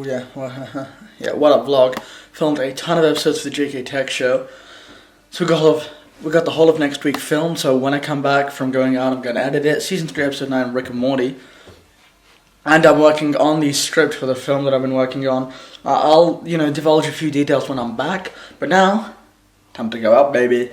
yeah, yeah, what up vlog. Filmed a ton of episodes for the AKAJK show. So we got the whole of next week filmed, so when I come back from going out, I'm going to edit it. Season 3, Episode 9, Rick and Morty. And I'm working on the script for the film that I've been working on. I'll, divulge a few details when I'm back. But now, time to go out, baby.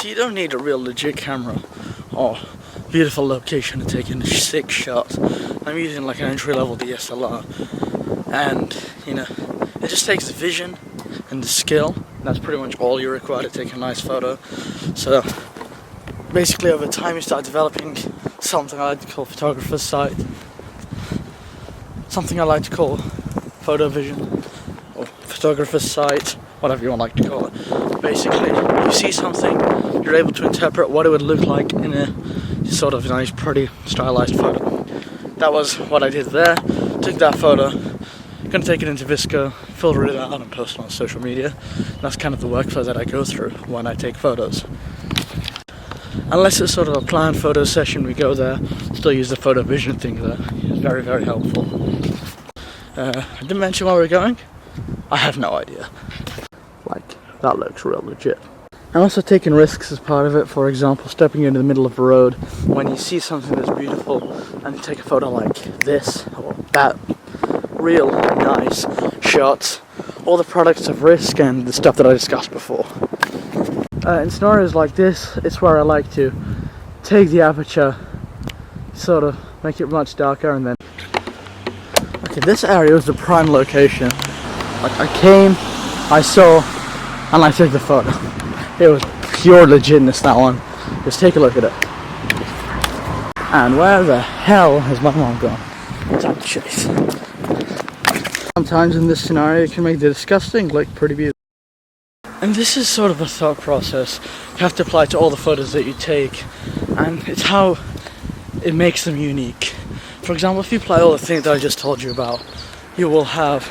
You don't need a real legit camera or beautiful location to take in sick shots. I'm using like an entry-level DSLR, and it just takes the vision and the skill. That's pretty much all you require to take a nice photo. So basically over time you start developing something I like to call photographer's sight, something I like to call photo vision or photographer's sight, whatever you like to call it. Basically, you see something, you're able to interpret what it would look like in a sort of nice, pretty, stylized photo. That was what I did there. Took that photo, gonna take it into Visco, filter it out and post it on social media. That's kind of the workflow that I go through when I take photos. Unless it's sort of a planned photo session, we go there, still use the photo vision thing there. It's very, very helpful. I didn't mention where we're going. I have no idea. That looks real legit. I'm also taking risks as part of it. For example, stepping into the middle of the road when you see something that's beautiful and you take a photo like this or that. Real nice shots. All the products of risk and the stuff that I discussed before. In scenarios like this, it's where I like to take the aperture, sort of make it much darker, and then... Okay, this area was the prime location. Like, I came, I saw, and I took the photo. It was pure legitness, that one. Just take a look at it. And where the hell has my mom gone? Time to chase. Sometimes in this scenario you can make the disgusting look pretty beautiful. And this is sort of a thought process you have to apply to all the photos that you take. And it's how it makes them unique. For example, if you apply all the things that I just told you about, you will have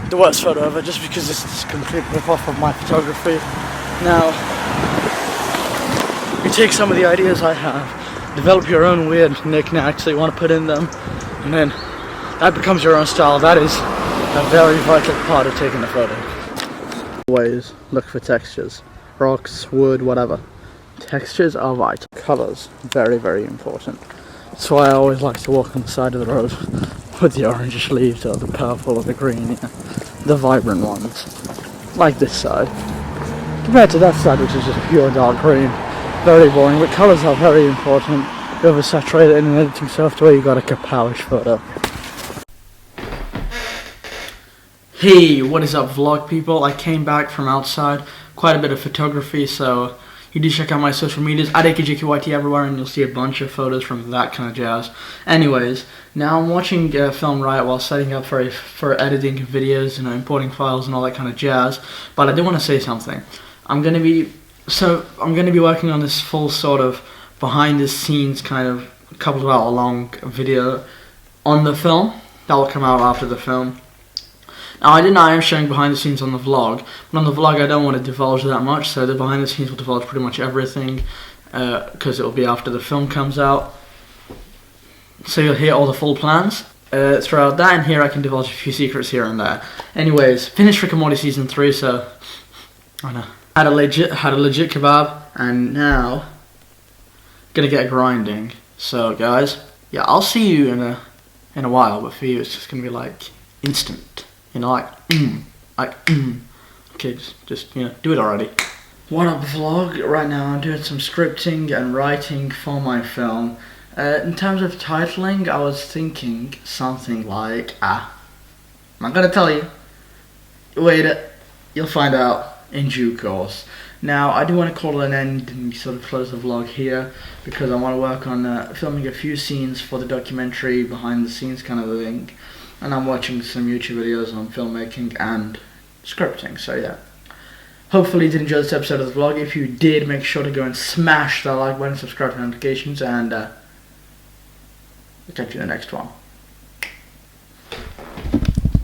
the worst photo ever, just because this is a complete rip-off of my photography. Now, you take some of the ideas I have, develop your own weird knickknacks that you want to put in them, and then that becomes your own style. That is a very vital part of taking the photo. Always look for textures. Rocks, wood, whatever. Textures are vital. Colors, very, very important. That's why I always like to walk on the side of the road with the orange leaves or the purple or the green, the vibrant ones, like this side, compared to that side which is just pure dark green, very boring. But colours are very important. You oversaturate it in an editing software, you got a kapowish photo. Hey, what is up vlog people? I came back from outside, quite a bit of photography, so you do check out my social medias, at AKAJK everywhere, and you'll see a bunch of photos from that kind of jazz. Anyways, now I'm watching Film Riot while setting up for editing videos, importing files and all that kind of jazz. But I do want to say something. I'm gonna be working on this full sort of behind the scenes kind of couple of hour long video on the film that will come out after the film. Now, I am showing behind the scenes on the vlog, but on the vlog I don't want to divulge that much, so the behind the scenes will divulge pretty much everything, because it will be after the film comes out. So you'll hear all the full plans throughout that, and here I can divulge a few secrets here and there. Anyways, finished Rick and Morty Season 3, so I know. Had a legit kebab, and now gonna get grinding. So guys, yeah, I'll see you in a while, but for you it's just gonna be like instant. Okay, just do it already. What up vlog? Right now I'm doing some scripting and writing for my film. In terms of titling, I was thinking something like, I'm not gonna tell you. Wait, you'll find out in due course. Now, I do want to call it an end and sort of close the vlog here, because I want to work on filming a few scenes for the documentary, behind the scenes kind of thing. And I'm watching some YouTube videos on filmmaking and scripting, so yeah. Hopefully you did enjoy this episode of the vlog. If you did, make sure to go and smash that like button, subscribe to notifications, and I'll catch you in the next one.